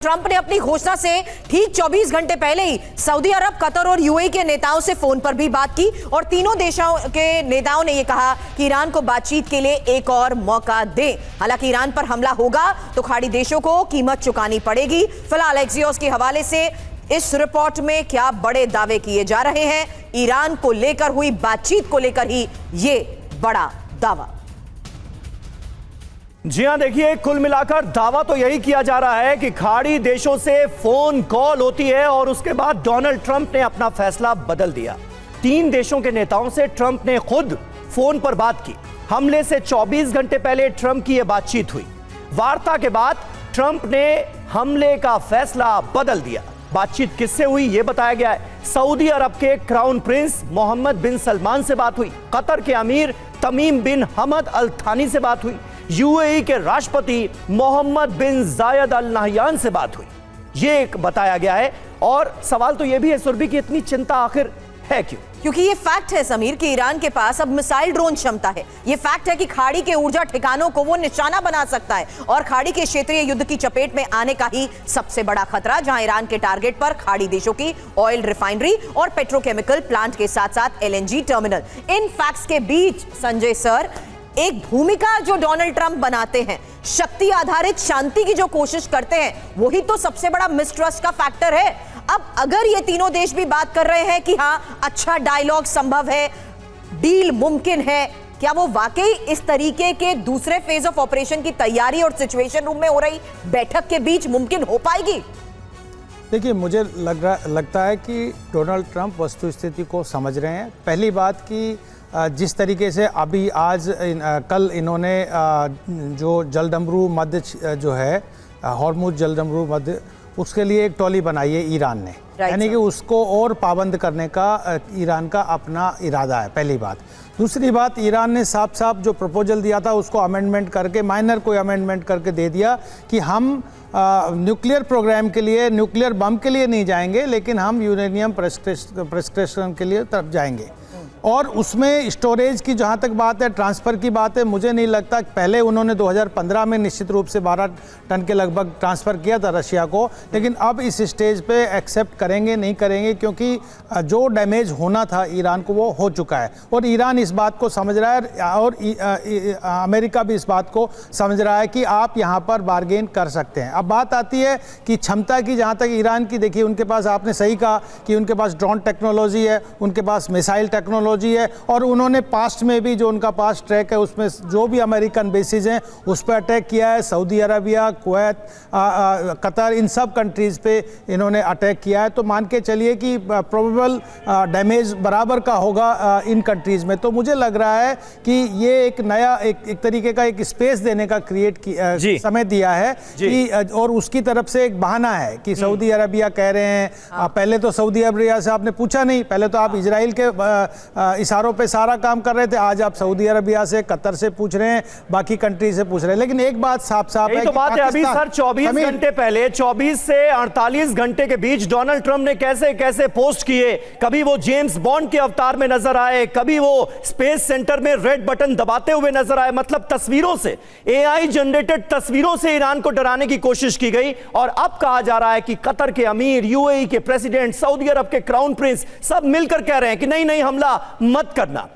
Trump ने अपनी घोषणा से ठीक 24 घंटे पहले ही सऊदी अरब, कतर और यूएई के नेताओं से फोन पर भी बात की और तीनों देशों के नेताओं ने यह कहा कि ईरान को बातचीत के लिए एक और मौका दें। हालांकि ईरान पर हमला होगा तो खाड़ी देशों को कीमत चुकानी पड़ेगी। फिलहाल एक्सियोस के हवाले से इस रिपोर्ट में क्या बड़े दावे किए जा रहे हैं, ईरान को लेकर हुई बातचीत को लेकर ही ये बड़ा दावा। जी हां, देखिए, कुल मिलाकर दावा तो यही किया जा रहा है कि खाड़ी देशों से फोन कॉल होती है और उसके बाद डोनाल्ड ट्रंप ने अपना फैसला बदल दिया। 3 देशों के नेताओं से ट्रंप ने खुद फोन पर बात की। हमले से 24 घंटे पहले ट्रंप की यह बातचीत हुई। वार्ता के बाद ट्रंप ने हमले का फैसला बदल दिया। बातचीत किससे हुई यह बताया गया है। सऊदी अरब के क्राउन प्रिंस मोहम्मद बिन सलमान से बात हुई, कतर के अमीर तमीम बिन हमद अल थानी से बात हुई, यूएई के राष्ट्रपति मोहम्मद बिन जायद अल नहयान से बात हुई, ये एक बताया गया है। और सवाल तो यह भी है सुरभि की इतनी चिंता आखिर है क्यों? क्योंकि ये फैक्ट है समीर कि ईरान के पास अब मिसाइल ड्रोन क्षमता है। ये फैक्ट है कि खाड़ी के ऊर्जा ठिकानों को वो निशाना बना सकता है और खाड़ी के क्षेत्रीय युद्ध की चपेट में आने का ही सबसे बड़ा खतरा, जहां ईरान के टारगेट पर खाड़ी देशों की ऑयल रिफाइनरी और पेट्रोकेमिकल प्लांट के साथ साथ एलएनजी टर्मिनल। इन फैक्ट्स के बीच संजय सर, एक भूमिका जो डोनाल्ड ट्रंप बनाते हैं, शक्ति आधारित शांति की जो कोशिश करते हैं, वही तो सबसे बड़ा मिसट्रस्ट का फैक्टर है। अब अगर ये तीनों देश भी बात कर रहे हैं कि हाँ, अच्छा डायलॉग संभव है, डील मुमकिन है, क्या वो वाकई इस तरीके के दूसरे फेज ऑफ ऑपरेशन की तैयारी और सिचुएशन रूम में हो रही बैठक के बीच मुमकिन हो पाएगी? देखिए, मुझे लगता है कि डोनाल्ड ट्रंप वस्तुस्थिति को समझ रहे हैं। पहली बात कि जिस तरीके से अभी कल इन्होंने जो जलदम्बरू मध्य जो है हॉर्मुज जलदम्बरू मध्य, उसके लिए एक टॉली बनाई है ईरान ने, यानी कि उसको और पाबंद करने का ईरान का अपना इरादा है, पहली बात। दूसरी बात, ईरान ने साफ साफ जो प्रपोजल दिया था उसको अमेंडमेंट करके, माइनर कोई अमेंडमेंट करके दे दिया कि हम न्यूक्लियर प्रोग्राम के लिए, न्यूक्लियर बम के लिए नहीं जाएंगे, लेकिन हम यूरेनियम प्रेस्क्रिप्शन के लिए तरफ जाएंगे। और उसमें स्टोरेज की जहाँ तक बात है, ट्रांसफ़र की बात है, मुझे नहीं लगता। पहले उन्होंने 2015 में निश्चित रूप से 12 टन के लगभग ट्रांसफ़र किया था रशिया को, लेकिन अब इस स्टेज पे एक्सेप्ट करेंगे नहीं करेंगे, क्योंकि जो डैमेज होना था ईरान को वो हो चुका है और ईरान इस बात को समझ रहा है और अमेरिका भी इस बात को समझ रहा है कि आप यहाँ पर बार्गेन कर सकते हैं। अब बात आती है कि क्षमता की, जहाँ तक ईरान की, देखिए उनके पास, आपने सही कहा कि उनके पास ड्रोन टेक्नोलॉजी है, उनके पास मिसाइल टेक्नोलॉजी है और उन्होंने पास्ट में भी जो उनका पास्ट ट्रैक है उसमें जो भी अमेरिकन बेसिस हैं उस पर अटैक किया है। सऊदी अरबिया, कुवैत, कतर, इन सब कंट्रीज़ पे इन्होंने अटैक किया है। तो मान के चलिए कि प्रोबेबल डैमेज बराबर का होगा इन कंट्रीज़ में। तो मुझे लग रहा है कि ये एक नया एक तरीके का एक स्पेस देने का समय दिया है कि, और उसकी तरफ से एक बहाना है कि सऊदी अरबिया कह रहे हैं, पहले तो सऊदी अरबिया से आपने पूछा नहीं, पहले तो आप इजराइल के इशारों पे सारा काम कर रहे थे, आज आप सऊदी अरबिया से, कतर से पूछ रहे हैं, बाकी कंट्री से पूछ रहे हैं। लेकिन एक बात साफ है तो बात है अभी सर, 24 घंटे पहले, 24 से 48 घंटे के बीच डोनाल्ड ट्रंप ने कैसे कैसे पोस्ट किए। कभी वो जेम्स बॉन्ड के अवतार में नजर आए, कभी वो स्पेस सेंटर में रेड बटन दबाते हुए नजर आए। मतलब तस्वीरों से, एआई जनरेटेड तस्वीरों से ईरान को डराने की कोशिश की गई और अब कहा जा रहा है कि कतर के अमीर, यूएई के प्रेसिडेंट, सऊदी अरब के क्राउन प्रिंस सब मिलकर कह रहे हैं कि नहीं नहीं, हमला मत करना।